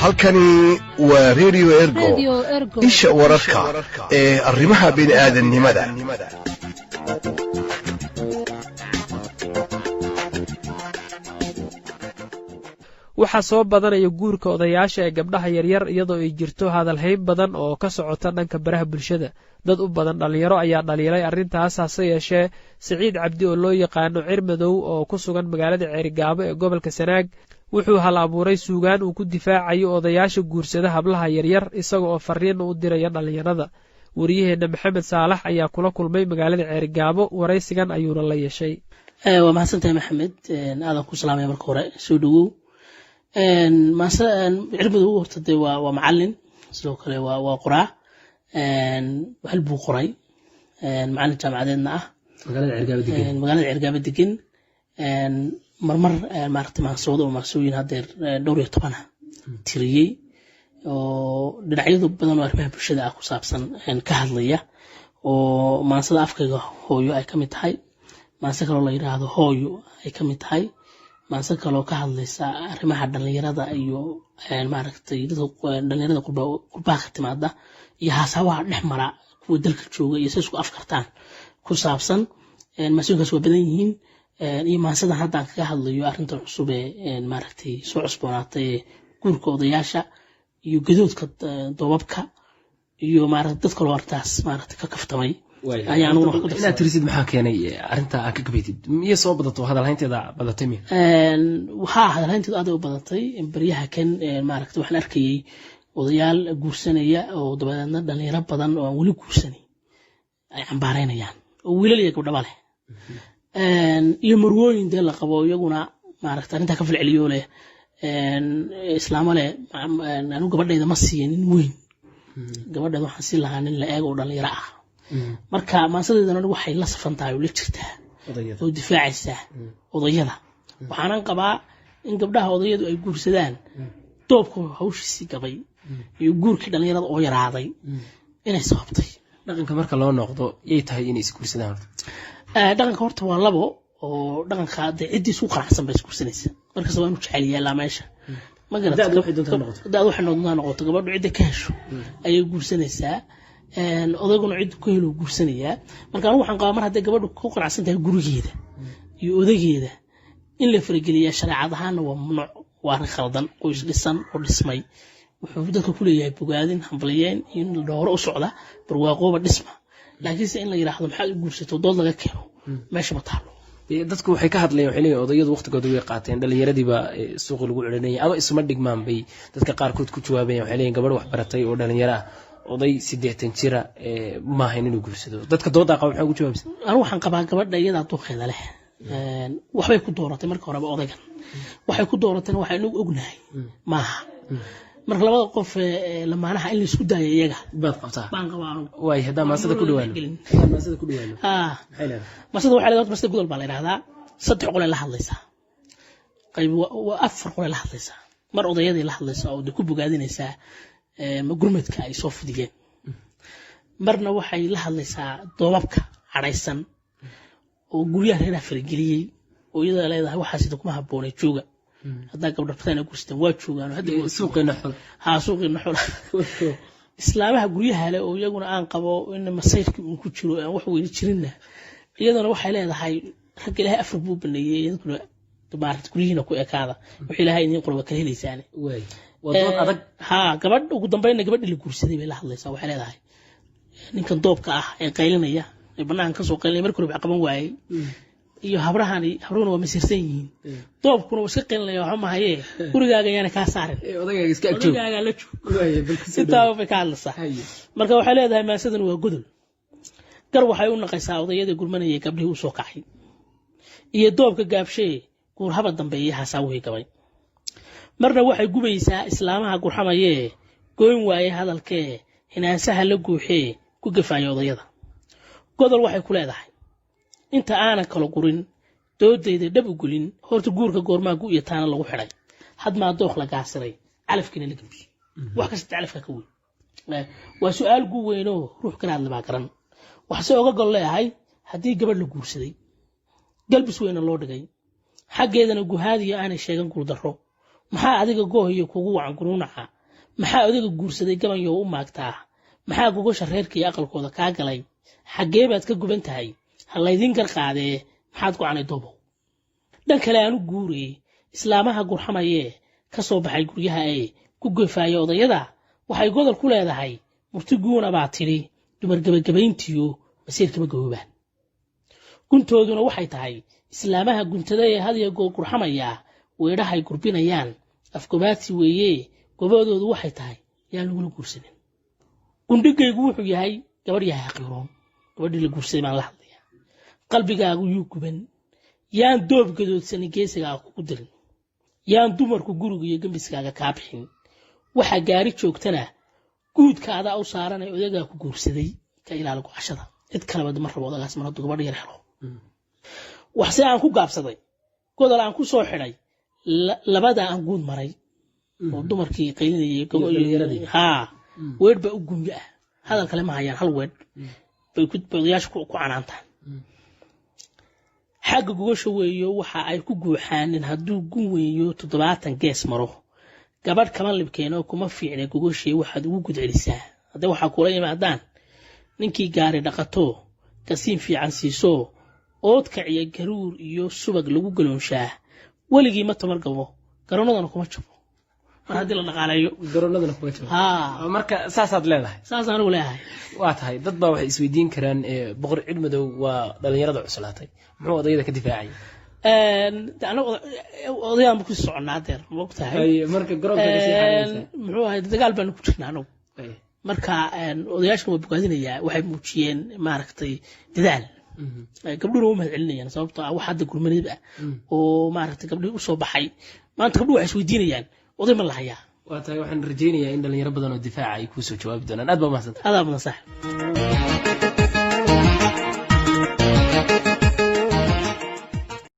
halkani waa radio ergo isha wararka ee arrimaha bini'aadanimada. waxaa soo badanaya guurka odayaasha ee gabdhaha yaryar iyadoo ay jirto hadalhayn badan oo ka socota dhanka baraha bulshada. dad u badan dhalinyaro ayaa dhaliilay arrintaas, hase yeeshee Siciid Cabdi oo loo yaqaano Cirmadow oo ku sugan magaalada Ceerigaabo ee gobolka Sanaag wuxuu hal abuuray suugaan uu ku difaacayo odayaasha guursada hablaha yaryar isaga oo fariin u diraya dhalinyarada. wariyaheena Maxamed Saalax ayaa kula kulmay magaalada Ceerigaabo, waraysigan ayuuna la yeeshay. waa mahadsantahay Maxamed, aadan ku salaamay marka hore, soo dhawow. Cirmadow horta dee waa macallin, sidoo kale waa qoraa, hal buu qoray, macallin jaamacadeedna ah, magaalada Ceerigaabo degan. marmar maaragtay maansooda oo maansooyin haddeer 12 tiriyey oo dhinacyadu badan oo arrimaha bulshada ah ku saabsan ka hadlaya, oo maansada afkayga hooyo ay ka mid tahay, maanse kaloo la yidhaahdo hooyo ay ka mid tahay, maanse kaloo ka hadlaysa arrimaha dhalinyarada iyo maaragtay dadka dhalinyarada qurbaha ka timaada iyo haasawaha dhex mara kuwa dalka jooga iyo isku afkartaan ku saabsan. maansooyinkaas waa badan yihiin, iyo maansadan haddaan kaga hadlayo arrintan cusub ee maaragtay soo cusboonaatay guurka odayaasha iyo gadoodka doobabka iyo maaragtay dad kaloo artaas maaragtay ka kaftamay. inaad tirisid maxaa keenay arrinta aad ka gabaytid? miya soo badato hadalhaynteeda badatay miya? waxaa hadalhaynteedu aad u badatay baryaha kan. maaragtay waxaan arkayay odayaal guursanaya oo dabadeedna dhalinyaro badan oo aan weli guursanay ay cambaaraynayaan, oo wiilal iyo gabdhaba leh, iyo marwooyin dee la qabo iyaguna maaragtay arrintaa ka falceliyo leh, islaamo leh, anigu gabadhayda ma siiya nin weyn, gabadheeda waxaan siin lahaa nin la eego oo dhalinyaro ah. marka maansadeedana anigu waxay la safan tahay oo la jirtaa oo difaacaysaa odayada. waxaanan qabaa in gabdhaha odayadu ay guursadaan doobku hawshiisii gabay iyo guurkii dhalinyarada oo yaraaday inay sababtay. dhaqanka marka loo noqdo yay tahay inay isguursadaan? dhaqanka horta waa labo, oo dhaqanka dee ciddii isku qanacsan bay isguursanaysa, markasta waa inuu jecel yaallaa meesha. daad waxay doontaa noqoto, gabadhu cidda ka hesho ayay guursanaysaa, odayguna ciddu ka helo guursanayaa. marka anigu waxaan qabaa mar hadday gabadhu ku qanacsan tahay gurigeeda iyo odageeda, in la farageliyaa shareecad ahaanna waa mamnuuc, waa arrin khaldan. qoys dhisan oo dhismay wuxuu dadka ku leeyahay bogaadin, hambalyeyn, in hore u socda barwaaqooba dhisma. laakiinse in la yiraahdo maxaad u guursato dood laga keeno meesha ma taalo. dadku waxay ka hadlayaan, waxay leeyihiin odayadu waqtigooda way qaateen, dhalinyaradiiba suuqa lagu celinayay ama isuma dhigmaan bay dadka qaarkood ku jawaabayaan. waxay leeyihiin gabadh wax baratay oo dhalinyaro ah, oday 80 jira ma ahayn inuu guursado. dadka dooda qaba maxaa ugu jawaabaysaa? anigu waxaan qabaa gabadha iyadaa duqeeda leh, waxbay ku dooratay marka horeba odaygan, waxay ku dooratayna waxay inagu ognahay maaha. marka labada qof lamaanaha in la isku daayo iyaga baad qabtaa? baan qabaa anigu. way hadaa maasada ku dhawaano maxay leedahay? maasada waxay leedahay maasada gudol baa la yiraahdaa. 3 qole la hadlaysaa, qayb waa 4 qole la hadlaysaa. mar odayadii la hadlaysaa oo ku bogaadinaysaa gurmadka ay soo fidiyeen, marna waxay la hadlaysaa doobabka cadhaysan oo guryaha reeraha farageliyey, oo iyada leedahay waxaa sida kuma habboonay jooga. haddaa gabdha badan ay guurstaan waa joogaan suuqeena xol islaamaha guryaha leh oo iyaguna aan qabo in masayrki uu ku jiro aan wax weyn jirinna, iyadana waxay leedahay rag ilaahay afar buu baneeyay, iyaduna maaragtay guryihiina ku ekaada, wixii ilaahay idin qoro waa kala helaysaan. wadood adag. gabadh ugu dambeynna gabadhii la guursaday bay la hadlaysaa. waxay leedahay ninkan doobka ah ee qaylinaya ee banaanka ka soo qaylinaya markii hore wax qaban waayay, iyo habrahuna waa masirsan yihiin, doobkuna waa iska qaylinaya waxa ma haye, gurigaaga ayaana kaa saarin, odagaaga iska agjoog, odagaaga la joog. sitaa bay ka hadlaysaa. marka waxay leedahay maasadan waa gudol. gar waxay u naqaysaa odayadii gurmanayay gabdhihii u soo kacay, iyo doobka gaabshee guur haba dambeeyay hasaawihii gabay. marna waxay gubaysaa islaamaha gurxamayee gooyn waaye hadalkee hinaasaha la guuxee ku gafaaya odayada. godol waxay ku leedahay inta aanan kala gurin doodayda dhab u gulin, horta guurka goormaa gu iyo taana lagu xidhay, hadmaa dooq la gaasiray calafkiina la gabshay. wax kasta calafka ka weyn waa su'aal gu weynoo ruux kana hadla baa garan. waxse oga gol leeyahay haddii gabadh la guursaday galbis weyna loo dhigay, xaggeedana guhaadiya aanay sheegan guuldarro, maxaa adiga goohiyo kugu wacan gunuunaca maxaa odayga guursaday gabanyo u maagtaa maxaa gogosha reerka iyo aqalkooda kaa galay xaggee baad ka guban tahay ha laydin gar qaadee maxaad go'anay doobo dhan kale aanu guurey islaamaha gurxamayee ka soo baxay guryaha ee ku geefaayo odayada waxay godol ku leedahay murti guuna baa tidhi dumar gabagabayntiyo masiirkama gaboobaan guntooduna waxay tahay islaamaha guntada ee had iyo goor gurxamaya weedhahay gurbinayaan afgobaadsi weeye gobadoodu waxay tahay yaan lagula guursanin gundhigaygu wuxuu yahay gabadh yahay xaqiiroon gabadhii la guursaday baan la hadlayaa qalbigaagu yuu guban yaan doob gadoodsanin geesigaaga kugu dirin yaan dumarku guriga iyo gembiskaaga kaa bixin waxa gaari joogtana guudkaada u saaranay odagaa ku guursaday ka ilaali go'ashada cid kaleba ma rabo odagaas mar hadduu gabadh yar helo waxse aan ku gaabsaday godol aan ku soo xidhay labada aan guud maray oo dumarkii qaylinayay haa weedh baa u gumya ah hadal kale ma hayaan hal weedh bay odayaasha ku canaantaan xagga gogosha weeyo waxa ay ku guuxaanin hadduu gun weeyo 70 gees maro gabadh kama libkeeno kuma fiicna gogoshii waxaad ugu gudcelisaa hadda waxa kula yimaadaan ninkii gaari dhaqato kasiin fiican siiso oodka iyo garuur iyo subag lagu galoonshaa waligii ma tamar gabo garoonadana kuma jabo mar haddii la dhaqaaleeyo garoonadana kuma jabo marka saasaad leedahay saasaan u leeyahay waa tahay dad baa waxay isweydiin karaan boqor cilmadow waa dhalinyarada cuslaatay muxuu odayada ka difaacay odayaan ku soconaa deer ma ogtahay marka garoonka muxuu ahay dagaal baan ku jirnaa anagu marka odayaashka waa bogaadinayaa waxay muujiyeen maaragtay dadaal gabdhuhuna u mahad celinayaan sababtoo ah wax hadda gurmadeed ah oo maaragtay gabdhihii u soo baxay maanta gabdhuhu waxay isweydiinayaan oday ma lahayaa waa tahay waxaan rajaynayaa in dhalinyaro badan oo difaaca ay kuu soo jawaabi doonaan aad baa mahadsantahay adaa badan sax